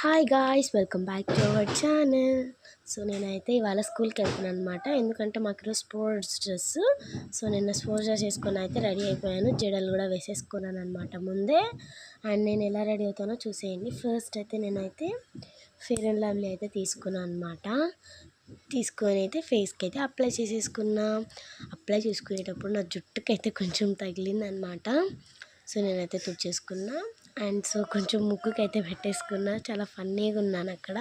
Hi guys, welcome back to our channel. So నేనైతే ఇవాళ స్కూల్కి వెళ్తున్నాను అనమాట. ఎందుకంటే మాకు ఈరోజు స్పోర్ట్స్ డ్రెస్. సో నిన్న స్పోర్ట్స్ డ్రెస్ వేసుకొని అయితే రెడీ అయిపోయాను. జడలు కూడా వేసేసుకున్నాను అనమాట ముందే. అండ్ నేను ఎలా రెడీ అవుతానో చూసేయండి. ఫస్ట్ అయితే నేనైతే ఫెయిర్ అండ్ లవ్లీ అయితే తీసుకున్నాను అనమాట. తీసుకొని అయితే ఫేస్కి అయితే అప్లై చేసేసుకున్నా. అప్లై చేసుకునేటప్పుడు నా జుట్టుకి అయితే కొంచెం తగిలింది అనమాట. సో నేనైతే తుడిచేసుకున్నా. అండ్ సో కొంచెం ముక్కుకి అయితే పెట్టేసుకున్నా. చాలా ఫన్నీగా ఉన్నాను అక్కడ.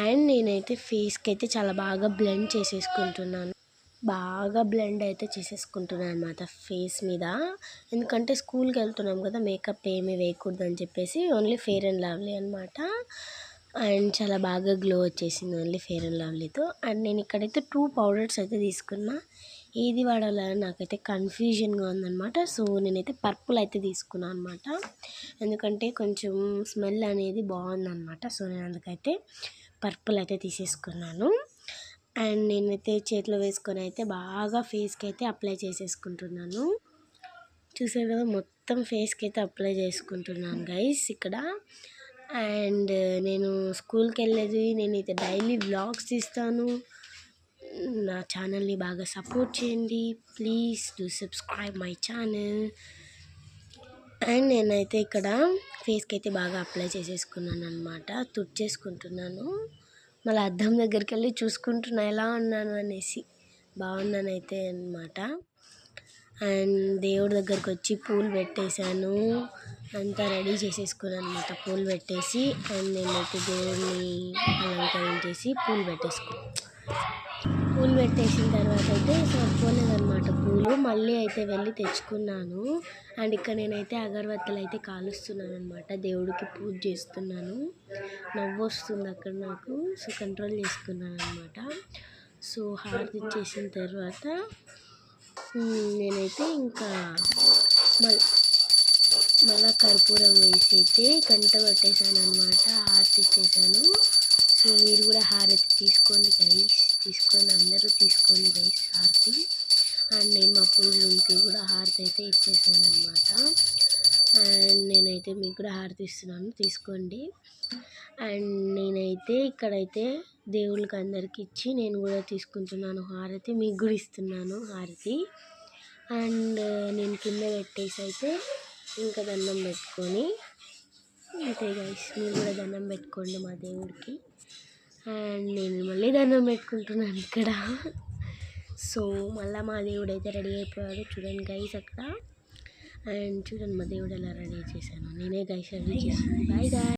అండ్ నేనైతే ఫేస్కి అయితే చాలా బాగా బ్లెండ్ చేసేసుకుంటున్నాను. బాగా బ్లెండ్ అయితే చేసేసుకుంటున్నాను అనమాట ఫేస్ మీద. ఎందుకంటే స్కూల్కి వెళ్తున్నాం కదా, మేకప్ ఏమీ వేయకూడదు అని చెప్పేసి ఓన్లీ ఫెయిర్ అండ్ లవ్లీ అనమాట. అండ్ చాలా బాగా గ్లో వచ్చేసింది ఓన్లీ ఫెయిర్ అండ్ లవ్లీతో. అండ్ నేను ఇక్కడైతే 2 పౌడర్స్ అయితే తీసుకున్నా. ఏది వాడాలని నాకైతే కన్ఫ్యూజన్గా ఉందన్నమాట. సో నేనైతే పర్పుల్ అయితే తీసుకున్నాను అనమాట. ఎందుకంటే కొంచెం స్మెల్ అనేది బాగుందన్నమాట. సో నేను అందుకైతే పర్పుల్ అయితే తీసేసుకున్నాను. అండ్ నేనైతే చేతిలో వేసుకొని అయితే బాగా ఫేస్కి అయితే అప్లై చేసేసుకుంటున్నాను. చూసారు కదా, మొత్తం ఫేస్కి అయితే అప్లై చేసుకుంటున్నాను గైస్ ఇక్కడ. అండ్ నేను స్కూల్కి వెళ్ళేది, నేనైతే డైలీ వ్లాగ్స్ తీస్తాను. నా ఛానల్ని బాగా సపోర్ట్ చేయండి. Please do subscribe my channel. And నేనైతే ఇక్కడ ఫేస్కి అయితే బాగా అప్లై చేసేసుకున్నాను అనమాట. తుడిచేసుకుంటున్నాను. మళ్ళీ అద్దం దగ్గరికి వెళ్ళి చూసుకుంటున్నా ఎలా ఉన్నాను అనేసి. బాగున్నానైతే అనమాట. అండ్ దేవుడి దగ్గరకు వచ్చి పూలు పెట్టేశాను. అంతా రెడీ చేసేసుకున్నాను అనమాట. పూలు పెట్టేసి అండ్ నేనైతే దేవుడిని అలంకరించేసి పూలు పెట్టేసిన తర్వాత అయితే సరిపోలేదన్నమాట పూలు. మళ్ళీ అయితే వెళ్ళి తెచ్చుకున్నాను. అండ్ ఇక్కడ నేనైతే అగరబత్తులు అయితే కాలుస్తున్నాను అనమాట. దేవుడికి పూజ చేస్తున్నాను. నవ్వు వస్తుంది అక్కడ నాకు. సో కంట్రోల్ చేసుకున్నాను అనమాట. సో హారతి ఇచ్చేసిన తర్వాత నేనైతే ఇంకా మళ్ళీ కర్పూరం వేసి అయితే గంట పెట్టేశాను అనమాట. హారతి ఇచ్చేసాను. సో మీరు కూడా హారతి తీసుకోండి గైస్, అందరూ తీసుకోండి గైస్ హారతి. అండ్ నేను మా పూజ రూమ్కి కూడా హారతి అయితే ఇచ్చేసాను అనమాట. అండ్ నేనైతే మీకు కూడా హారతి ఇస్తున్నాను, తీసుకోండి. అండ్ నేనైతే ఇక్కడైతే దేవుళ్ళకి అందరికి ఇచ్చి నేను కూడా తీసుకుంటున్నాను హారతి. మీకు కూడా ఇస్తున్నాను హారతి. అండ్ నేను కింద పెట్టేసి అయితే ఇంకా దండం పెట్టుకొని అంతే గైస్, మీరు కూడా దండం పెట్టుకోండి మా దేవుడికి. అండ్ నేను మళ్ళీ దండం పెట్టుకుంటున్నాను ఇక్కడ. సో మళ్ళీ మా దేవుడు అయితే రెడీ అయిపోయాడు చూడండి గైస్ అక్కడ. అండ్ చూడండి మా దేవుడు ఎలా రెడీ చేశాను. నేనే గైస్ రెడీ చేశాను. Bye guy.